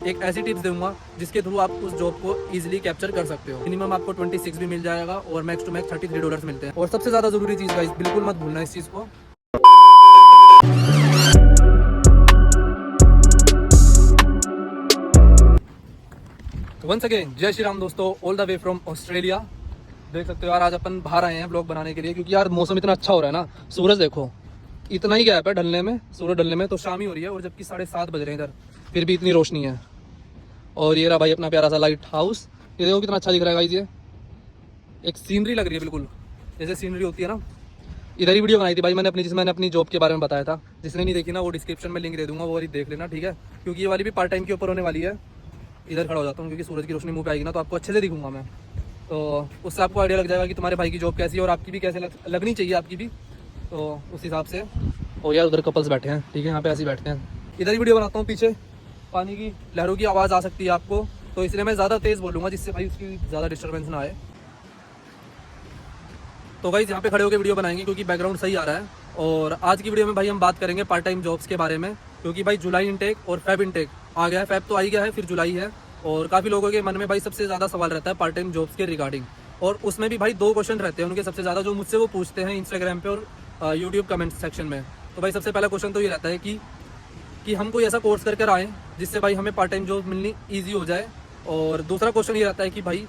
एक ऐसी टिप्स दूंगा जिसके थ्रू आप उस जॉब को इजीली कैप्चर कर सकते हो। मिनिमम आपको 26 भी मिल जाएगा और मैक्स टू मैक्स $33 मिलते हैं। और सबसे ज़्यादा ज़रूरी चीज़ गाइस, बिल्कुल मत भूलना इस चीज़ को। वंस अगेन जय श्री राम दोस्तों, all the way from Australia. देख सकते हो यार, आज अपन बाहर आए हैं ब्लॉग बनाने के लिए, क्योंकि यार मौसम इतना अच्छा हो रहा है ना। सूरज देखो, इतना ही गैप है ढलने में, सूरज ढलने में तो शाम ही हो रही है, और जबकि 7:30 बज रहे हैं इधर, फिर भी इतनी रोशनी है। और ये रहा भाई अपना प्यारा सा लाइट हाउस। ये देखो कितना अच्छा दिख रहा है गाइस, ये एक सीनरी लग रही है, बिल्कुल जैसे सीनरी होती है ना। इधर ही वीडियो बनाई थी भाई मैंने अपनी, जिसमें मैंने अपनी जॉब के बारे में बताया था। जिसने नहीं देखी ना, वो डिस्क्रिप्शन में लिंक दे दूंगा, वो वाली देख लेना, ठीक है। क्योंकि ये वाली भी पार्ट टाइम के ऊपर होने वाली है। इधर खड़ा हो जाता हूँ क्योंकि सूरज की रोशनी मुँह पे आएगी ना, तो आपको अच्छे से दिखूंगा मैं, तो उससे आपको आइडिया लग जाएगा कि तुम्हारे भाई की जॉब कैसी है और आपकी भी कैसे लगनी चाहिए, आपकी भी, तो उस हिसाब से। और यार उधर कपल्स बैठे हैं, ठीक है, यहाँ पे ऐसे ही बैठते हैं। इधर ही वीडियो बनाता हूँ, पीछे पानी की लहरों की आवाज़ आ सकती है आपको, तो इसलिए मैं ज़्यादा तेज़ बोलूँगा जिससे भाई उसकी ज़्यादा डिस्टर्बेंस ना आए। तो भाई यहाँ पे खड़े होकर वीडियो बनाएंगे क्योंकि बैकग्राउंड सही आ रहा है। और आज की वीडियो में भाई हम बात करेंगे पार्ट टाइम जॉब्स के बारे में, क्योंकि भाई जुलाई इनटेक और फेब इनटेक आ गया है। फेब तो आ ही गया है, फिर जुलाई है। और काफ़ी लोगों के मन में भाई सबसे ज़्यादा सवाल रहता है पार्ट टाइम जॉब्स के रिगार्डिंग। और उसमें भी भाई 2 क्वेश्चन रहते हैं उनके सबसे ज़्यादा, जो मुझसे वो पूछते हैं इंस्टाग्राम पे और यूट्यूब कमेंट सेक्शन में। तो भाई सबसे पहला क्वेश्चन तो ये रहता है कि हम कोई ऐसा कोर्स करके आएँ जिससे भाई हमें पार्ट टाइम जॉब मिलनी ईजी हो जाए। और दूसरा क्वेश्चन ये रहता है कि भाई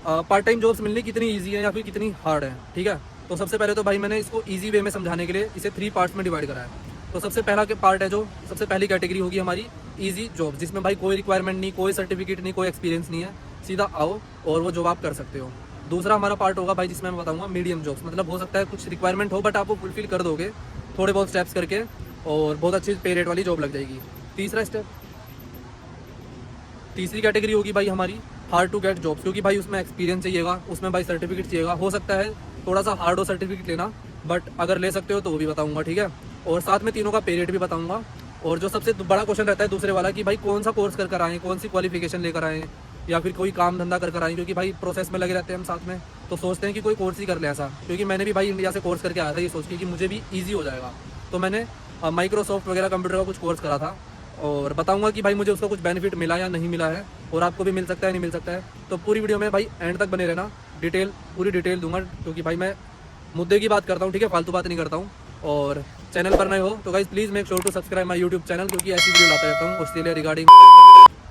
पार्ट टाइम जॉब्स मिलनी कितनी ईजी है या फिर कितनी हार्ड है, ठीक है। तो सबसे पहले तो भाई मैंने इसको ईजी वे में समझाने के लिए इसे 3 पार्ट्स में डिवाइड करा है। तो सबसे पहला के पार्ट है, जो सबसे पहली कैटेगरी होगी हमारी ईजी जॉब, जिसमें भाई कोई रिक्वायरमेंट नहीं, कोई सर्टिफिकेट नहीं, कोई एक्सपीरियंस नहीं है, सीधा आओ और वो जॉब आप कर सकते हो। दूसरा हमारा पार्ट होगा भाई जिसमें मैं बताऊंगा मीडियम जॉब्स, मतलब हो सकता है कुछ रिक्वायरमेंट हो बट आप वो फुलफिल कर दोगे थोड़े बहुत स्टेप्स करके, और बहुत अच्छी पे रेट वाली जॉब लग जाएगी। तीसरी कैटेगरी होगी भाई हमारी हार्ड टू गेट जॉब्स, क्योंकि भाई उसमें एक्सपीरियंस चाहिएगा, उसमें भाई सर्टिफिकेट चाहिएगा। हो सकता है थोड़ा सा हार्ड हो सर्टिफिकेट लेना, बट अगर ले सकते हो तो वो भी बताऊंगा, ठीक है। और साथ में तीनों का पे रेट भी बताऊंगा। और जो सबसे बड़ा क्वेश्चन रहता है दूसरे वाला, कि भाई कौन सा कोर्स कर आएँ, कौन सी क्वालिफिकेशन लेकर आएँ, या फिर कोई काम धंधा कर आएँ, क्योंकि भाई प्रोसेस में लगे रहते हैं हम साथ में, तो सोचते हैं कि कोई कोर्स ही कर ले ऐसा। क्योंकि मैंने भी भाई इंडिया से कोर्स करके आया था ये सोच के कि मुझे भी ईजी हो जाएगा, तो मैंने माइक्रोसॉफ्ट वगैरह कंप्यूटर का कुछ कोर्स करा था। और बताऊंगा कि भाई मुझे उसका कुछ बेनिफिट मिला या नहीं मिला है, और आपको भी मिल सकता है नहीं मिल सकता है। तो पूरी वीडियो में भाई एंड तक बने रहना, पूरी डिटेल दूंगा, क्योंकि भाई मैं मुद्दे की बात करता हूँ, ठीक है, फालतू बात नहीं करता हूँ। और चैनल पर नए हो तो guys please make sure to subscribe my YouTube channel, क्योंकि ऐसी वीडियो लाता रहता हूँ ऑस्ट्रेलिया रिगार्डिंग।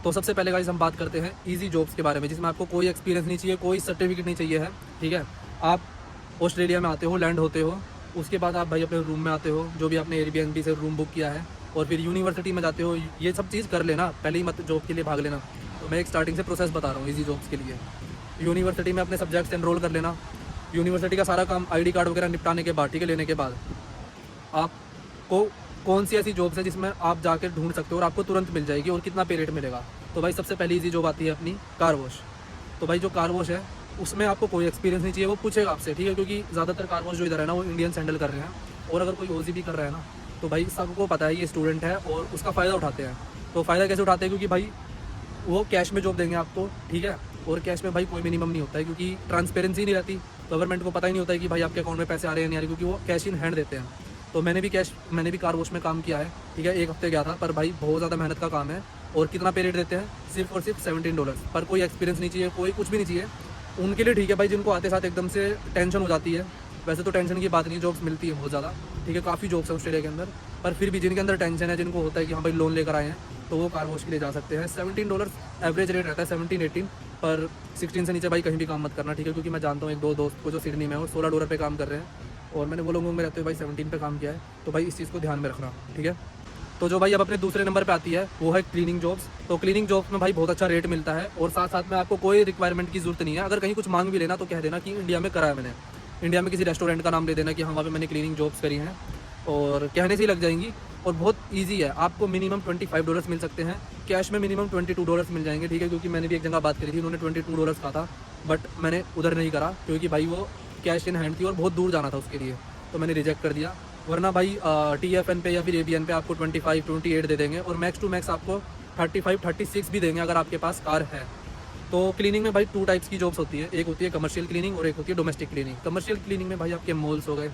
तो सबसे पहले गाइस हम बात करते हैं ईजी जॉब्स के बारे में, जिसमें आपको कोई एक्सपीरियंस नहीं चाहिए, कोई सर्टिफिकेट नहीं चाहिए है, ठीक है। आप ऑस्ट्रेलिया में आते हो, लैंड होते हो, उसके बाद आप भाई अपने रूम में आते हो, जो भी आपने एयरबीएनबी से रूम बुक किया है, और फिर यूनिवर्सिटी में जाते हो। ये सब चीज़ कर लेना, पहले ही मत जॉब के लिए भाग लेना। तो मैं एक स्टार्टिंग से प्रोसेस बता रहा हूँ ईजी जॉब्स के लिए। यूनिवर्सिटी में अपने सब्जेक्ट्स एनरोल कर लेना। यूनिवर्सिटी का सारा काम आईडी कार्ड वगैरह निपटाने के बाद, ठीक है, लेने के बाद आपको कौन सी ऐसी जॉब्स है जिसमें आप जाकर ढूंढ सकते हो और आपको तुरंत मिल जाएगी, और कितना पे रेट मिलेगा। तो भाई सबसे पहली ईजी जॉब आती है अपनी कार वॉश। तो भाई जो कार वॉश है उसमें आपको कोई एक्सपीरियंस नहीं चाहिए, वो पूछेगा आपसे, ठीक है, क्योंकि ज़्यादातर कार वॉश जो इधर है ना वो इंडियंस हैंडल कर रहे हैं। और अगर कोई ओजी भी कर रहा है ना, तो भाई सबको पता है ये स्टूडेंट है और उसका फ़ायदा उठाते हैं। तो फ़ायदा कैसे उठाते हैं, क्योंकि भाई वो कैश में जॉब देंगे आपको, ठीक है। और कैश में भाई कोई मिनिमम नहीं होता है, क्योंकि ट्रांसपेरेंसी नहीं रहती, गवर्नमेंट को पता ही नहीं होता है कि भाई आपके अकाउंट में पैसे आ रहे हैं नहीं आ रहे, क्योंकि वो कैश इन हैंड देते हैं। तो मैंने भी कार वॉश में काम किया है, ठीक है, 1 हफ्ते गया था, पर भाई बहुत ज़्यादा मेहनत का काम है। और कितना पे रेट देते हैं, सिर्फ और सिर्फ $17, पर कोई एक्सपीरियंस नहीं चाहिए, कोई कुछ भी नहीं चाहिए। उनके लिए ठीक है भाई, जिनको आते साथ एकदम से टेंशन हो जाती है। वैसे तो टेंशन की बात नहीं, जॉब्स मिलती है बहुत ज़्यादा, ठीक है, काफ़ी जॉब्स है ऑस्ट्रेलिया के अंदर, पर फिर भी जिनके अंदर टेंशन है, जिनको होता है कि हाँ भाई लोन लेकर आए हैं, तो वो कार वॉश के लिए जा सकते हैं। $17 एवरेज रेट रहता है, 17-18, पर 16 से नीचे भाई कहीं भी काम मत करना, ठीक है, क्योंकि मैं जानता हूँ 1-2 दोस्त को जो सिडनी में है, वो $16 पे काम कर रहे हैं, और मैंने वो लोगों में रहते हुए भाई 17 पे काम किया है। तो भाई इस चीज़ को ध्यान में रखना, ठीक है। तो जो भाई अब अपने दूसरे नंबर पे आती है वो है क्लीनिंग जॉब्स। तो क्लीनिंग जॉब्स में भाई बहुत अच्छा रेट मिलता है, और साथ साथ में आपको कोई रिक्वायरमेंट की जरूरत नहीं है। अगर कहीं कुछ मांग भी लेना तो कह देना कि इंडिया में करा है मैंने, इंडिया में किसी रेस्टोरेंट का नाम ले देना कि हाँ वहाँ पे मैंने क्लीनिंग जॉब्स करी हैं, और कहने से ही लग जाएंगी। और बहुत ईजी है, आपको मिनिमम $25 मिल सकते हैं, कैश में मिनिमम $22 मिल जाएंगे, ठीक है। क्योंकि मैंने भी एक जगह बात करी थी, उन्होंने $22 कहा था, बट मैंने उधर नहीं करा, क्योंकि भाई वो कैश इन हैंड थी और बहुत दूर जाना था उसके लिए, तो मैंने रिजेक्ट कर दिया। वरना भाई TFN पे या फिर ABN पे आपको 25-28 दे देंगे, और मैक्स टू मैक्स आपको 35-36 भी देंगे अगर आपके पास कार है। तो क्लीनिंग में भाई 2 टाइप्स की जॉब्स होती है, एक होती है कमर्शियल क्लीनिंग और एक होती है डोमेस्टिक क्लीनिंग। कमर्शियल क्लीनिंग में भाई आपके मॉल्स हो गए,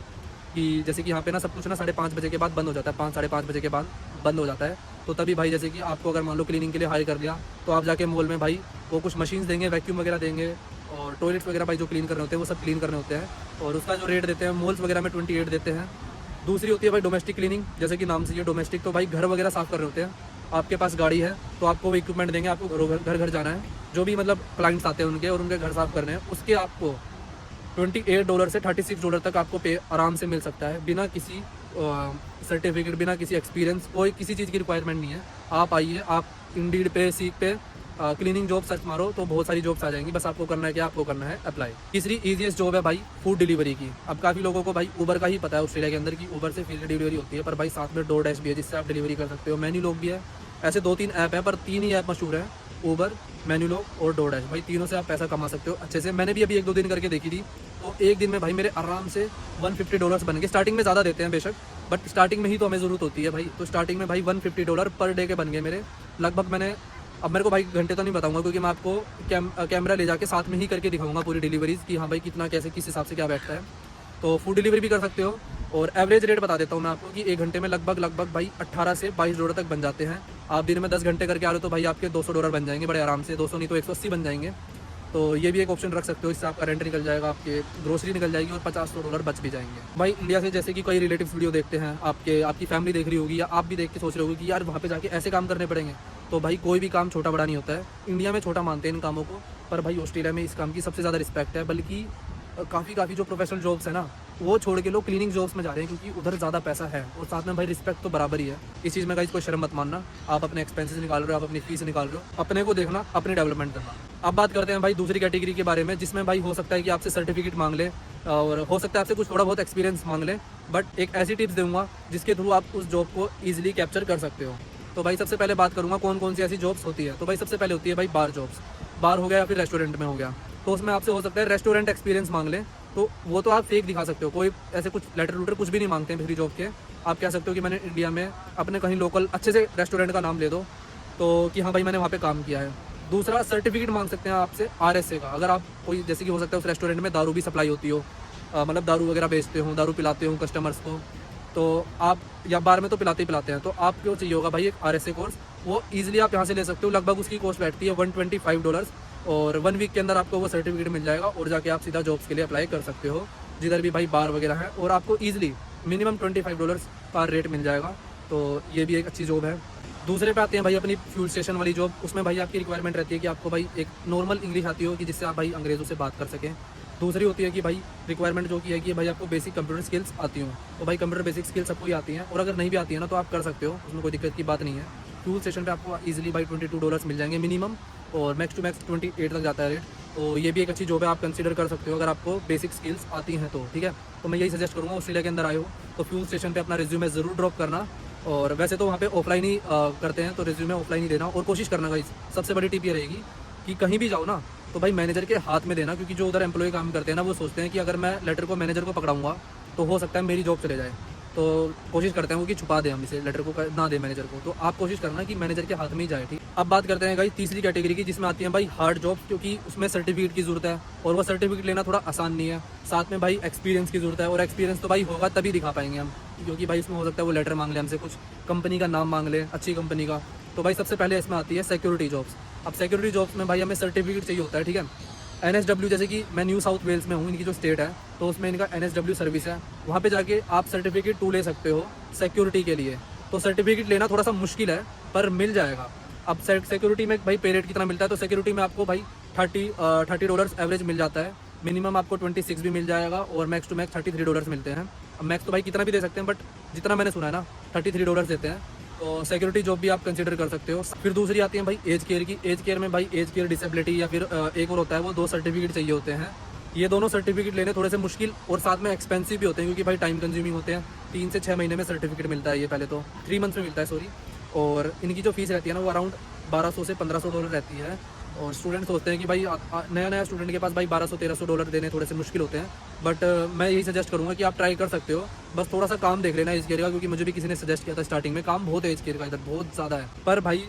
कि जैसे कि यहाँ पे ना सब कुछ ना 5:30 बजे के बाद बंद हो जाता है, 5 साढ़े 5 बजे के बाद बंद हो जाता है। तो तभी भाई जैसे कि आपको अगर मान लो क्लीनिंग के लिए हायर कर लिया, तो आप जाके मॉल में भाई वो कुछ मशीन्स देंगे, वैक्यूम वगैरह देंगे, और टॉयलेट्स वगैरह भाई जो क्लीन करने होते हैं वो सब क्लीन करने होते हैं, और उसका जो रेट देते हैं मॉल्स वगैरह में 28 देते हैं। दूसरी होती है भाई डोमेस्टिक क्लीनिंग, जैसे कि नाम से ये डोमेस्टिक, तो भाई घर वगैरह साफ़ कर रहे होते हैं। आपके पास गाड़ी है तो आपको वो इक्विपमेंट देंगे, आपको घर घर जाना है, जो भी मतलब क्लाइंट्स आते हैं उनके, और उनके घर साफ़ करने हैं, उसके आपको $28 से $36 तक आपको पे आराम से मिल सकता है, बिना किसी सर्टिफिकेट, बिना किसी एक्सपीरियंस, कोई किसी चीज़ की रिक्वायरमेंट नहीं है। आप आइए, आप इंडीड पे, सीक पे क्लीनिंग जॉब सर्च मारो तो बहुत सारी जॉब्स आ जाएंगी, बस आपको करना है कि आपको करना है अप्लाई। तीसरी ईजीएस्ट जॉब है भाई फूड डिलीवरी की। अब काफ़ी लोगों को भाई ऊबर का ही पता है ऑस्ट्रेलिया के अंदर की ऊबर से फूड डिलीवरी होती है, पर भाई साथ में डोरडैश भी है जिससे आप डिलीवरी कर सकते हो। मेन्यूलोग भी है, ऐसे 2-3 ऐप है, पर 3 ही ऐप मशहूर है, ऊबर, मेन्यूलोग और डोरडैश। भाई तीनों से आप पैसा कमा सकते हो अच्छे से। मैंने भी अभी 1-2 दिन करके देखी थी, तो एक दिन में भाई मेरे आराम से $150 बन गए। स्टार्टिंग में ज़्यादा देते हैं बेशक, बट स्टार्टिंग में ही तो हमें ज़रूरत होती है भाई, तो स्टार्टिंग में भाई $150 पर डे के बन गए मेरे लगभग। मैंने, अब मेरे को भाई घंटे तो नहीं बताऊंगा, क्योंकि मैं आपको कैमरा ले जाके साथ में ही करके दिखाऊंगा पूरी डिलीवरीज की, हाँ भाई कितना कैसे किस हिसाब से क्या बैठता है। तो फूड डिलीवरी भी कर सकते हो, और एवरेज रेट बता देता हूँ मैं आपको कि 1 घंटे में लगभग भाई $18 से $22 तक बन जाते हैं। आप दिन में 10 घंटे करके आ रहे हो तो भाई आपके $200 बन जाएंगे बड़े आराम से, 200 नहीं तो 180 बन जाएंगे। तो ये भी एक ऑप्शन रख सकते हो, इससे आपका रेंट निकल जाएगा, आपके ग्रोसरी निकल जाएगी, और $50-100 बच भी जाएंगे। भाई इंडिया से जैसे कि कई रिलेटिव्स वीडियो देखते हैं, आपकी फैमिली देख रही होगी, या आप भी देख के सोच रहे होगी कि यार वहाँ पे जाके ऐसे काम करने पड़ेंगे। तो भाई कोई भी काम छोटा बड़ा नहीं होता है, इंडिया में छोटा मानते हैं इन कामों को, पर भाई ऑस्ट्रेलिया में इस काम की सबसे ज़्यादा रिस्पेक्ट है। बल्कि काफ़ी जो प्रोफेशनल जॉब्स है ना, वो छोड़ के लोग क्लीनिंग जॉब्स में जा रहे हैं, क्योंकि उधर ज़्यादा पैसा है, और साथ में भाई रिस्पेक्ट तो बराबर ही है। इस चीज़ में गाइस कोई शर्म मत मानना, आप अपने एक्सपेंसेस निकाल रहे हो, आप अपनी फीस निकाल रहे हो, अपने को देखना, अपनी डेवलपमेंट करना। अब बात करते हैं भाई दूसरी कैटेगरी के बारे में, जिसमें भाई हो सकता है कि आपसे सर्टिफिकेट मांग ले, और हो सकता है आपसे कुछ थोड़ा बहुत एक्सपीरियंस मांग ले, बट एक ऐसी टिप्स दूंगा जिसके थ्रू आप उस जॉब को ईजिली कैप्चर कर सकते हो। तो भाई सबसे पहले बात करूँगा कौन कौन सी ऐसी जॉब्स होती है। तो भाई सबसे पहले होती है भाई बार जॉब्स, बार हो गया या फिर रेस्टोरेंट में हो गया। तो उसमें आपसे हो सकता है रेस्टोरेंट एक्सपीरियंस मांग ले, तो वो तो आप फेक दिखा सकते हो, कोई ऐसे कुछ लेटर लूटर कुछ भी नहीं मांगते हैं फ्री जॉब के। आप कह सकते हो कि मैंने इंडिया में अपने कहीं लोकल अच्छे से रेस्टोरेंट का नाम ले दो, तो कि हाँ भाई मैंने वहाँ पे काम किया है। दूसरा सर्टिफिकेट मांग सकते हैं आपसे RSA का, अगर आप कोई जैसे कि हो सकता है उस रेस्टोरेंट में दारू भी सप्लाई होती हो, मतलब दारू वगैरह बेचते हो, दारू पिलाते हो कस्टमर्स को, तो आप, या बार में तो पिलाते ही पिलाते हैं, तो आपको चाहिए होगा भाई एक RSA कोर्स। वो ईजिली आप यहाँ से ले सकते हो, लगभग उसकी कॉस्ट बैठती है $125, और 1 वीक के अंदर आपको वो सर्टिफिकेट मिल जाएगा, और जाके आप सीधा जॉब्स के लिए अप्लाई कर सकते हो जिधर भी भाई बार वगैरह है, और आपको ईजिली मिनिमम $25 पर रेट मिल जाएगा। तो ये भी एक अच्छी जॉब है। दूसरे पे आते हैं भाई अपनी फ्यूल स्टेशन वाली जॉब। उसमें भाई आपकी रिक्वायरमेंट रहती है कि आपको भाई एक नॉर्मल इंग्लिश आती हो, कि जिससे आप भाई अंग्रेज़ों से बात कर सकें। दूसरी होती है कि भाई रिक्वायरमेंट जो की है कि भाई आपको बेसिक कंप्यूटर स्किल्स आती हो। तो भाई कंप्यूटर बेसिक स्किल्स सबको ही आती हैं, और अगर नहीं भी आती है ना तो आप कर सकते हो, उसमें कोई दिक्कत की बात नहीं है। फ्यूल स्टेशन पे आपको ईजिली भाई $22 मिल जाएंगे मिनिमम, और मैक्स टू मैक्स 28 तक जाता है रेट। तो ये भी एक अच्छी जॉब है, आप कंसीडर कर सकते हो अगर आपको बेसिक स्किल्स आती हैं तो, ठीक है। तो मैं यही सजेस्ट करूँगा, ऑस्ट्रेलिया के अंदर आए हो तो फ्यूल स्टेशन पे अपना रिज्यूमे ज़रूर ड्रॉप करना। और वैसे तो वहाँ पे ऑफलाइन ही करते हैं, तो रिज्यूमे ऑफलाइन ही देना, और कोशिश करना गाइस, सबसे बड़ी टिप ये रहेगी कि कहीं भी जाओ ना तो भाई मैनेजर के हाथ में देना, क्योंकि जो उधर एम्प्लॉय काम करते हैं ना, वो सोचते हैं कि अगर मैं लेटर को मैनेजर को पकड़ाऊँगा तो हो सकता है मेरी जॉब चले जाए। तो कोशिश करते हैं वो कि छुपा दें, हम इसे लेटर को ना दें मैनेजर को। तो आप कोशिश करना कि मैनेजर के हाथ में ही जाए, ठीक। अब बात करते हैं भाई तीसरी कैटेगरी की, जिसमें आती है भाई हार्ड जॉब, क्योंकि उसमें सर्टिफिकेट की ज़रूरत है, और वो सर्टिफिकेट लेना थोड़ा आसान नहीं है। साथ में भाई एक्सपीरियंस की ज़रूरत है, और एक्सपीरियंस तो भाई होगा तभी दिखा पाएंगे हम, क्योंकि भाई इसमें हो सकता है वो लेटर मांग ले हमसे, कुछ कंपनी का नाम मांग ले, अच्छी कंपनी का। तो भाई सबसे पहले इसमें आती है सिक्योरिटी जॉब्स। अब सिक्योरिटी जॉब्स में भाई हमें सर्टिफिकेट चाहिए होता है, ठीक है। NSW, जैसे कि मैं न्यू साउथ वेल्स में हूँ, इनकी जो स्टेट है, तो उसमें इनका NSW सर्विस है, वहाँ पे जाके आप सर्टिफिकेट 2 ले सकते हो सिक्योरिटी के लिए। तो सर्टिफिकेट लेना थोड़ा सा मुश्किल है, पर मिल जाएगा। अब सिक्योरिटी में भाई पे रेट कितना मिलता है, तो सिक्योरिटी में आपको भाई $30 एवरेज मिल जाता है, मिनिमम आपको 26 भी मिल जाएगा, और मैक्स टू मैक्स $33 मिलते हैं। अब मैक्स तो भाई कितना भी दे सकते हैं, बट जितना मैंने सुना है ना $33 देते हैं। तो सिक्योरिटी जॉब भी आप कंसिडर कर सकते हो। फिर दूसरी आती है भाई एज केयर की। एज केयर में भाई एज केयर डिसेबिलिटी, या फिर एक और होता है, वो 2 सर्टिफिकेट चाहिए होते हैं। ये दोनों सर्टिफिकेट लेने थोड़े से मुश्किल और साथ में एक्सपेंसिव भी होते हैं, क्योंकि भाई टाइम कंज्यूमिंग होते हैं। 3 से 6 महीने में सर्टिफिकेट मिलता है, ये पहले तो 3 मंथ्स में मिलता है, सॉरी। और इनकी जो फीस रहती है ना, वो अराउंड $1200 से $1500 रहती है। और स्टूडेंट सोचते हैं कि भाई नया स्टूडेंट के पास भाई $1200-1300 देने थोड़े से मुश्किल होते हैं, बट मैं यही सजेस्ट करूँगा कि आप ट्राई कर सकते हो। बस थोड़ा सा काम देख लेना एज केयर का, क्योंकि मुझे भी किसी ने सजेस्ट किया था स्टार्टिंग में, काम बहुत है एज केयर का, इधर बहुत ज़्यादा है, पर भाई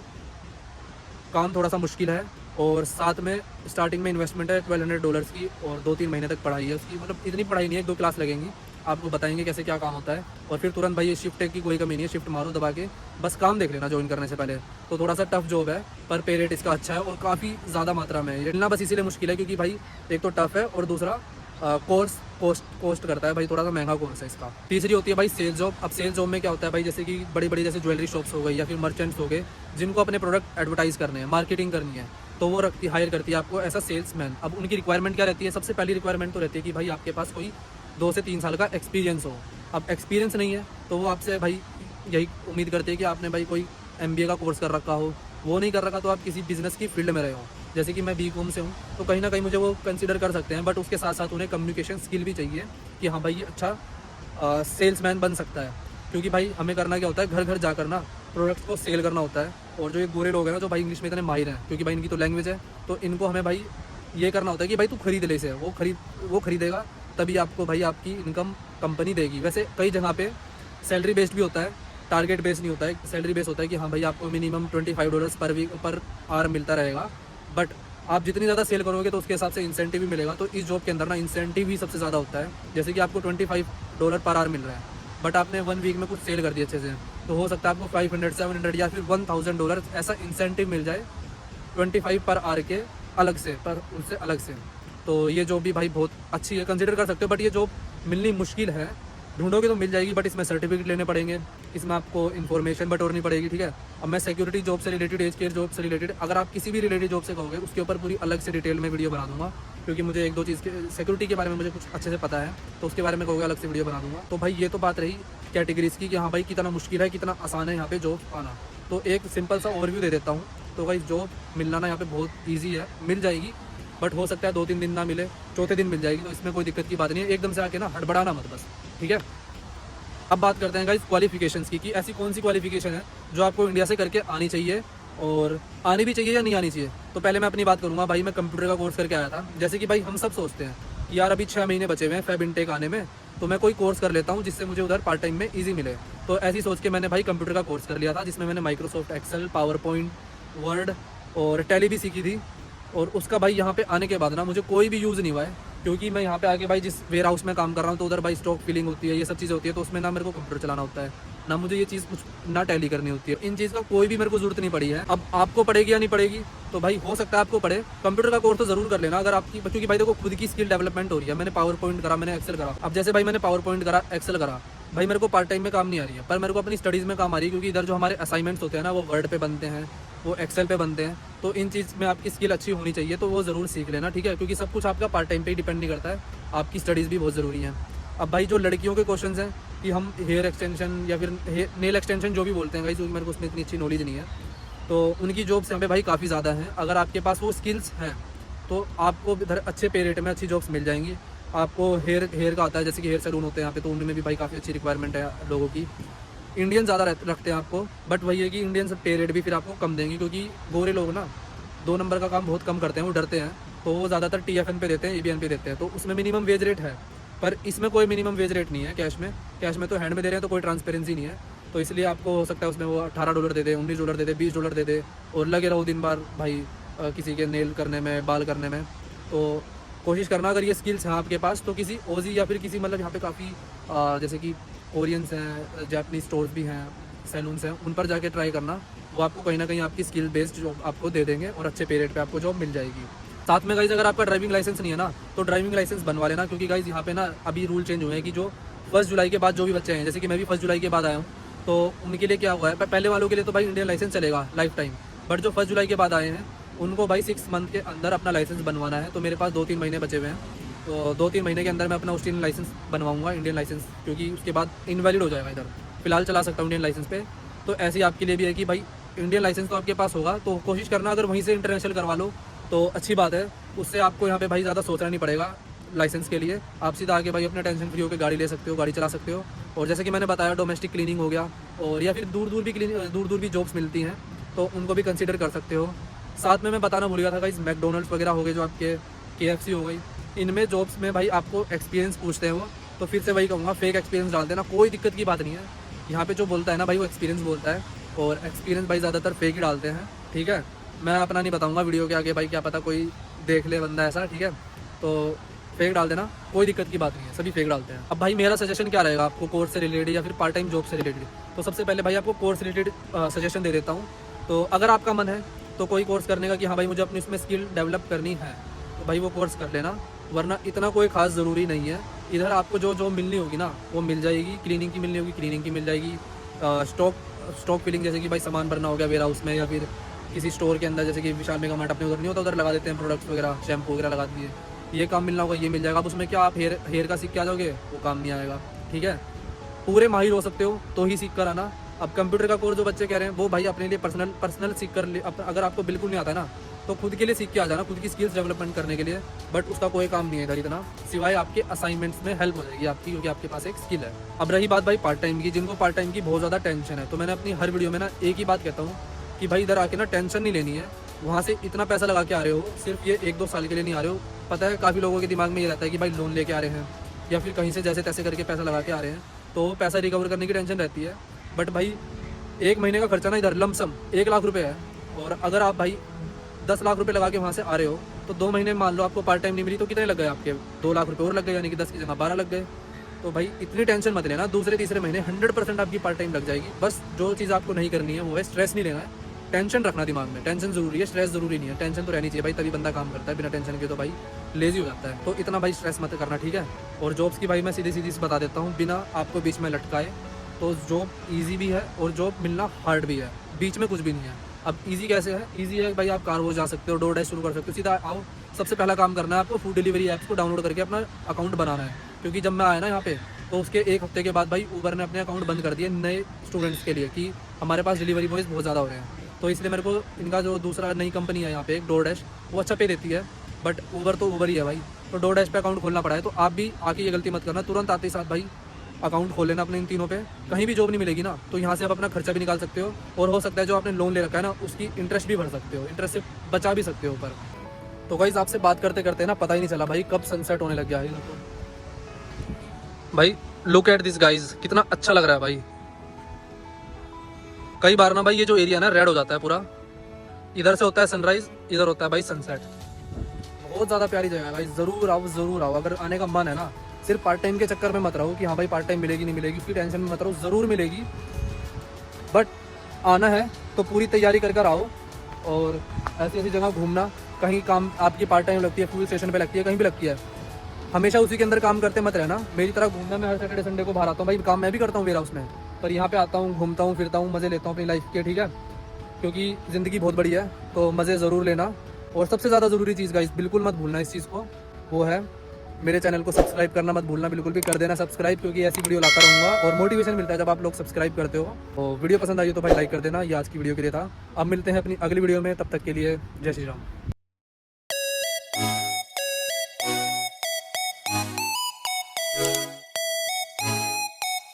काम थोड़ा सा मुश्किल है। और साथ में स्टार्टिंग में इन्वेस्टमेंट है $1200 की, और 2-3 महीने तक पढ़ाई है उसकी, मतलब इतनी पढ़ाई नहीं है, 1-2 क्लास लगेंगी। आपको बताएंगे कैसे क्या काम होता है। और फिर तुरंत भाई ये शिफ्ट की कोई कमी नहीं है, शिफ्ट मारो दबा के, बस काम देख लेना ज्वाइन करने से पहले। तो थोड़ा सा टफ जॉब है पर पे रेट इसका अच्छा है और काफ़ी ज़्यादा मात्रा में है। ये मिलना बस इसीलिए मुश्किल है क्योंकि भाई एक तो टफ है और दूसरा कोर्स कोस्ट करता है भाई, थोड़ा सा महंगा कोर्स है इसका। तीसरी होती है भाई सेल्स जॉब। अब सेल्स जॉब में क्या होता है भाई, जैसे कि बड़ी बड़ी जैसे ज्वेलरी शॉप्स हो गई या फिर मर्चेंट्स हो गए, जिनको अपने प्रोडक्ट एडवर्टाइज करने हैं, मार्केटिंग करनी है, तो वो हायर करती है आपको ऐसा सेल्समैन। अब उनकी रिक्वायरमेंट क्या रहती है, सबसे पहली रिक्वायरमेंट तो रहती है कि भाई आपके पास कोई 2 से 3 साल का एक्सपीरियंस हो। अब एक्सपीरियंस नहीं है तो वो आपसे भाई यही उम्मीद करते हैं कि आपने भाई कोई MBA का कोर्स कर रखा हो, वो नहीं कर रखा तो आप किसी बिजनेस की फील्ड में रहे हो। जैसे कि मैं BCom से हूँ तो कहीं ना कहीं मुझे वो कंसिडर कर सकते हैं, बट उसके साथ साथ उन्हें कम्युनिकेशन स्किल भी चाहिए कि हाँ भाई ये अच्छा सेल्समैन बन सकता है। क्योंकि भाई हमें करना क्या होता है, घर घर जाकर ना प्रोडक्ट्स को सेल करना होता है। और जो ये गोरे लोग हैं ना जो भाई इंग्लिश में इतने माहिर हैं, क्योंकि भाई इनकी तो लैंग्वेज है, तो इनको हमें भाई ये करना होता है कि भाई तू खरीद ले इसे, वो खरीदेगा तभी आपको भाई आपकी इनकम कंपनी देगी। वैसे कई जगह पे सैलरी बेस्ड भी होता है, टारगेट बेस्ड नहीं होता है, सैलरी बेस्ड होता है कि हाँ भाई आपको मिनिमम $25 पर वीक पर आवर मिलता रहेगा। बट आप जितनी ज़्यादा सेल करोगे तो उसके हिसाब से इंसेंटिव भी मिलेगा। तो इस जॉब के अंदर ना इंसेंटिव भी सबसे ज़्यादा होता है। जैसे कि आपको $25 पर आवर मिल रहा है, बट आपने 1 वीक में कुछ सेल कर दिया अच्छे से, तो हो सकता है आपको 500, 700 या फिर $1000 ऐसा इंसेंटिव मिल जाए 25 पर आवर के अलग से, पर उससे अलग से। तो ये जॉब भी भाई बहुत अच्छी है, कंसिडर कर सकते हो। बट ये जॉब मिलनी मुश्किल है, ढूंढोगे तो मिल जाएगी, बट इसमें सर्टिफिकेट लेने पड़ेंगे, इसमें आपको इन्फॉर्मेशन बटोरनी पड़ेगी, ठीक है। अब मैं सिक्योरिटी जॉब से रिलेटेड, एज केयर जॉब से रिलेटेड, अगर आप किसी भी रिलेटेड जॉब से कहोगे उसके ऊपर पूरी अलग से डिटेल में वीडियो बना दूंगा, क्योंकि मुझे 1-2 चीज़ के सिक्योरिटी के बारे में मुझे कुछ अच्छे से पता है, तो उसके बारे में कहोगे अलग से वीडियो बना दूंगा। तो भाई ये तो बात रही कैटेगरीज की कि हाँ भाई कितना मुश्किल है, कितना आसान है यहाँ पे जॉब पाना। तो एक सिंपल सा ओवरव्यू दे देता हूँ। तो भाई जॉब मिलना ना यहाँ पे बहुत ईजी है, मिल जाएगी, बट हो सकता है 2-3 दिन ना मिले, चौथे दिन मिल जाएगी। तो इसमें कोई दिक्कत की बात नहीं है, एकदम से आके ना हड़बड़ाना मत बस, ठीक है। अब बात करते हैं गाइस क्वालिफिकेशंस की, कि ऐसी कौन सी क्वालिफिकेशन है जो आपको इंडिया से करके आनी चाहिए और आनी भी चाहिए या नहीं आनी चाहिए। तो पहले मैं अपनी बात करूंगा भाई, मैं कंप्यूटर का कोर्स करके आया था। जैसे कि भाई हम सब सोचते हैं कि यार अभी 6 महीने बचे हुए हैं फेब इनटेक आने में, तो मैं कोई कोर्स कर लेता हूँ जिससे मुझे उधर पार्ट टाइम में ईजी मिले। तो ऐसी सोच के मैंने भाई कंप्यूटर का कोर्स कर लिया था, जिसमें मैंने माइक्रोसॉफ्ट एक्सेल, पावरपॉइंट, वर्ड और टैली भी सीखी थी। और उसका भाई यहाँ पे आने के बाद ना मुझे कोई भी यूज़ नहीं हुआ है, क्योंकि मैं यहाँ पे आके भाई जिस वेयर हाउस में काम कर रहा हूँ तो उधर भाई स्टॉक फिलिंग होती है, ये सब चीज़ें होती है, तो उसमें ना मेरे को कंप्यूटर चलाना होता है, ना मुझे ये चीज़ कुछ ना टैली करनी होती है। इन चीज़ का कोई भी मेरे को जरूरत नहीं पड़ी है। अब आपको पड़ेगी या नहीं पड़ेगी, तो भाई हो सकता है आपको पड़े। कंप्यूटर का कोर्स तो जरूर कर लेना अगर आपकी, क्योंकि भाई देखो खुद की स्किल डेवलपमेंट हो रही है। मैंने पावर पॉइंट करा, मैंने एक्सेल करा। अब जैसे भाई मैंने पावर पॉइंट करा, एक्सेल करा, भाई मेरे को पार्ट टाइम में काम नहीं आ रही है, पर मेरे को अपनी स्टडीज़ में काम आ रही है, क्योंकि इधर जो हमारे असाइनमेंट्स होते हैं ना वो वर्ड पे बनते हैं, वो एक्सेल पे बनते हैं। तो इन चीज़ में आपकी स्किल अच्छी होनी चाहिए, तो वो ज़रूर सीख लेना, ठीक है। क्योंकि सब कुछ आपका पार्ट टाइम पे ही डिपेंड नहीं करता है, आपकी स्टडीज़ भी बहुत ज़रूरी है। अब भाई जो लड़कियों के क्वेश्चंस हैं कि हम हेयर एक्सटेंशन या फिर नेल एक्सटेंशन जो भी बोलते हैं भाई, क्योंकि मेरे को उसमें इतनी अच्छी नॉलेज नहीं है, तो उनकी जॉब्स यहाँ पे भाई काफ़ी ज़्यादा हैं। अगर आपके पास वो स्किल्स हैं तो आपको इधर अच्छे पे रेट में अच्छी जॉब्स मिल जाएंगी। आपको हेयर का आता है, जैसे कि हेयर सैलून होते हैं यहाँ पे, तो उनमें भी भाई काफ़ी अच्छी रिक्वायरमेंट है लोगों की। इंडियन ज़्यादा रखते हैं आपको, बट वही है कि इंडियन से पे रेट भी फिर आपको कम देंगे, क्योंकि गोरे लोग ना 2 नंबर का काम बहुत कम करते हैं, वो डरते हैं, तो वो ज़्यादातर TFN पे देते हैं, EBN पे देते हैं। तो उसमें मिनिमम वेज रेट है, पर इसमें कोई मिनिमम वेज रेट नहीं है। कैश में तो हैंड में दे रहे हैं, तो कोई ट्रांसपेरेंसी नहीं है। तो इसलिए आपको हो सकता है उसमें वो $18 दे दे, $19 दे दे, $20 दे दे, और लगे रहो दिन भर भाई किसी के नेल करने में, बाल करने में। तो कोशिश करना अगर ये स्किल्स हैं आपके पास, तो किसी ओजी या फिर किसी मतलब यहाँ पे काफ़ी जैसे कि कोरियंस हैं, जापानीज स्टोर्स भी हैं, सैलून्स हैं, उन पर जाके ट्राई करना। वो आपको कहीं ना कहीं आपकी स्किल बेस्ड जॉब आपको दे देंगे और अच्छे पे रेट पे आपको जॉब मिल जाएगी। साथ में गाइज अगर आपका ड्राइविंग लाइसेंस नहीं है ना, तो ड्राइविंग लाइसेंस बनवा लेना, क्योंकि गाइज यहाँ पे ना अभी रूल चेंज हुए हैं कि जो 1 जुलाई के बाद जो भी बच्चे हैं, जैसे कि मैं भी 1 जुलाई के बाद आया हूँ, तो उनके लिए क्या हुआ है, पहले वालों के लिए तो भाई इंडियन लाइसेंस चलेगा लाइफ टाइम, बट जो 1 जुलाई के बाद आए हैं उनको भाई 6 मंथ के अंदर अपना लाइसेंस बनवाना है। तो मेरे पास 2-3 महीने बचे हुए हैं, तो 2-3 महीने के अंदर मैं अपना ऑस्ट्रेलियन लाइसेंस बनवाऊंगा, इंडियन लाइसेंस, क्योंकि उसके बाद इनवैलिड हो जाएगा इधर। फिलहाल चला सकता हूँ इंडियन लाइसेंस पे। तो ऐसे ही आपके लिए भी है कि भाई इंडियन लाइसेंस तो आपके पास होगा, तो कोशिश करना अगर वहीं से इंटरनेशनल करवा लो तो अच्छी बात है। उससे आपको यहाँ पे भाई ज़्यादा सोचना नहीं पड़ेगा लाइसेंस के लिए। आप सीधा आके भाई अपना टेंशन फ्री होकर गाड़ी ले सकते हो, गाड़ी चला सकते हो। और जैसे कि मैंने बताया डोमेस्टिक क्लीनिंग हो गया, और या फिर दूर दूर भी जॉब्स मिलती हैं, तो उनको भी कंसिडर कर सकते हो। साथ में मैं बताना भूल गया था गाइस, मैकडोनल्ड्स वगैरह हो गए, जो आपके KFC हो गई, इनमें जॉब्स में भाई आपको एक्सपीरियंस पूछते हैं वो। तो फिर से वही कहूँगा, फेक एक्सपीरियंस डाल देना, कोई दिक्कत की बात नहीं है। यहाँ पे जो बोलता है ना भाई वो एक्सपीरियंस बोलता है, और एक्सपीरियंस भाई ज़्यादातर फेक ही डालते हैं, ठीक है। मैं अपना नहीं बताऊँगा वीडियो के आगे भाई, क्या पता कोई देख ले बंदा ऐसा, ठीक है। तो फेक डाल देना, कोई दिक्कत की बात नहीं है, सभी फेक डालते हैं। अब भाई मेरा सजेशन क्या रहेगा आपको कोर्स से रिलेटेड या फिर पार्ट टाइम जॉब से रिलेटेड? तो सबसे पहले भाई आपको कोर्स रिलेटेड सजेशन दे देता हूँ। तो अगर आपका मन है तो कोई कोर्स करने का कि हाँ भाई मुझे अपनी इसमें स्किल डेवलप करनी है, तो भाई वो कोर्स कर लेना, वरना इतना कोई खास ज़रूरी नहीं है। इधर आपको जो जो मिलनी होगी ना वो मिल जाएगी, क्लीनिंग की मिलनी होगी क्लीनिंग की मिल जाएगी, स्टॉक फिलिंग जैसे कि भाई सामान भरना हो गया वेयर हाउस में या फिर किसी स्टोर के अंदर, जैसे कि विशाल मेगा मार्ट अपने उधर नहीं होता, उधर लगा देते हैं प्रोडक्ट्स वगैरह, शैम्पू वगैरह लगा दिए, ये काम मिलना होगा ये मिल जाएगा। अब उसमें क्या आप हेयर का सीख के आ जाओगे, वो काम नहीं आएगा, ठीक है। पूरे माहिर हो सकते हो तो ही सीख कर आना। अब कंप्यूटर का कोर्स जो बच्चे कह रहे हैं वो भाई अपने लिए पर्सनल सीख कर ले, अगर आपको बिल्कुल नहीं आता ना तो खुद के लिए सीख के आ जाना, खुद की स्किल्स डेवलपमेंट करने के लिए। बट उसका कोई काम नहीं है इधर इतना, सिवाय आपके असाइनमेंट्स में हेल्प हो जाएगी आपकी, क्योंकि आपके पास एक स्किल है। अब रही बात भाई पार्ट टाइम की, जिनको पार्ट टाइम की बहुत ज़्यादा टेंशन है, तो मैंने अपनी हर वीडियो में ना एक ही बात कहता हूँ कि भाई इधर आके ना टेंशन नहीं लेनी है। वहाँ से इतना पैसा लगा के आ रहे हो, सिर्फ ये 1-2 साल के लिए नहीं आ रहे हो। पता है काफ़ी लोगों के दिमाग में ये रहता है कि भाई लोन लेके आ रहे हैं या फिर कहीं से जैसे तैसे करके पैसा लगा के आ रहे हैं, तो पैसा रिकवर करने की टेंशन रहती है। बट भाई 1 महीने का खर्चा ना इधर लमसम 1 लाख रुपये है, और अगर आप भाई 10 लाख रुपए लगा के वहाँ से आ रहे हो तो 2 महीने मान लो आपको पार्ट टाइम नहीं मिली तो कितने लग गए आपके? 2 लाख रुपए और लग गए, यानी कि 10 की जगह 12 लग गए। तो भाई इतनी टेंशन मत लेना, दूसरे तीसरे महीने 100% आपकी पार्ट टाइम लग जाएगी। बस जो चीज़ आपको नहीं करनी है वो है स्ट्रेस नहीं लेना है, टेंशन रखना दिमाग में। टेंशन जरूरी है, स्ट्रेस जरूरी नहीं है। टेंशन तो रहनी चाहिए भाई, तभी बंदा काम करता है, बिना टेंशन के तो भाई लेजी हो जाता है। तो इतना भाई स्ट्रेस मत करना, ठीक है। और जॉब्स की भाई मैं सीधी सीधी बता देता हूँ, बिना आपको बीच में लटकाए। तो जॉब ईजी भी है और जॉब मिलना हार्ड भी है, बीच में कुछ भी नहीं है। अब इजी कैसे है? इजी है भाई, आप कार वो जा सकते हो, डोर डैश शुरू कर सकते हो, सीधा आओ। सबसे पहला काम करना है आपको फूड डिलीवरी ऐप्स को डाउनलोड करके अपना अकाउंट बनाना है। क्योंकि जब मैं आया ना यहाँ पे तो उसके 1 हफ्ते के बाद भाई ऊबर ने अपने अकाउंट बंद कर दिए नए स्टूडेंट्स के लिए, कि हमारे पास डिलीवरी बॉयज़ बहुत ज़्यादा हो रहे हैं। तो इसलिए मेरे को इनका जो दूसरा नई कंपनी है यहाँ पे एक डोर डैश, वो अच्छा पे देती है, बट ऊबर तो ऊबर ही है भाई। तो डोर डैश पे अकाउंट खोलना पड़ा है। तो आप भी आके ये गलती मत करना, तुरंत आते ही साथ भाई अकाउंट खोल लेना अपने इन तीनों पे। कहीं भी जॉब नहीं मिलेगी ना तो यहाँ से आप अपना खर्चा भी निकाल सकते हो, और हो सकता है जो आपने लोन ले रखा है ना उसकी इंटरेस्ट भी भर सकते हो, इंटरेस्ट से बचा भी सकते हो ऊपर। तो गाइस आपसे बात करते करते ना पता ही नहीं चला भाई कब सनसेट होने लग गया है। भाई लुक एट दिस गाइस, कितना अच्छा लग रहा है भाई। कई बार ना भाई ये जो एरिया ना रेड हो जाता है पूरा, इधर से होता है सनराइज, इधर होता है भाई सनसेट। बहुत ज़्यादा प्यारी जगह है भाई, ज़रूर आओ ज़रूर आओ। अगर आने का मन है ना, सिर्फ पार्ट टाइम के चक्कर में मत रहो कि हाँ भाई पार्ट टाइम मिलेगी नहीं मिलेगी, उसकी टेंशन में मत रहो, ज़रूर मिलेगी। बट आना है तो पूरी तैयारी कर कर आओ, और ऐसी ऐसी जगह घूमना, कहीं काम आपकी पार्ट टाइम लगती है, पुलिस स्टेशन पे लगती है, कहीं भी लगती है, हमेशा उसी के अंदर काम करते मत रहना। मेरी तरह घूमना, मैं हर सैटरडे संडे को बाहर आता हूँ भाई, काम मैं भी करता हूँ वेयर हाउस में, पर यहाँ पे आता हूँ, घूमता हूँ, फिरता हूँ, मज़े लेता हूँ अपनी लाइफ के, ठीक है। क्योंकि ज़िंदगी बहुत बड़ी है, तो मज़े ज़रूर लेना। और सबसे ज़्यादा ज़रूरी चीज़ गाइस, बिल्कुल मत भूलना इस चीज़ को, वो है मेरे चैनल को सब्सक्राइब करना मत भूलना, बिल्कुल भी कर देना सब्सक्राइब, क्योंकि ऐसी वीडियो लाता रहूँगा और मोटिवेशन मिलता है जब आप लोग सब्सक्राइब करते हो। तो वीडियो पसंद आई हो तो भाई लाइक कर देना, ये आज की वीडियो के लिए था। अब मिलते हैं अपनी अगली वीडियो में, तब तक के लिए जय श्री राम।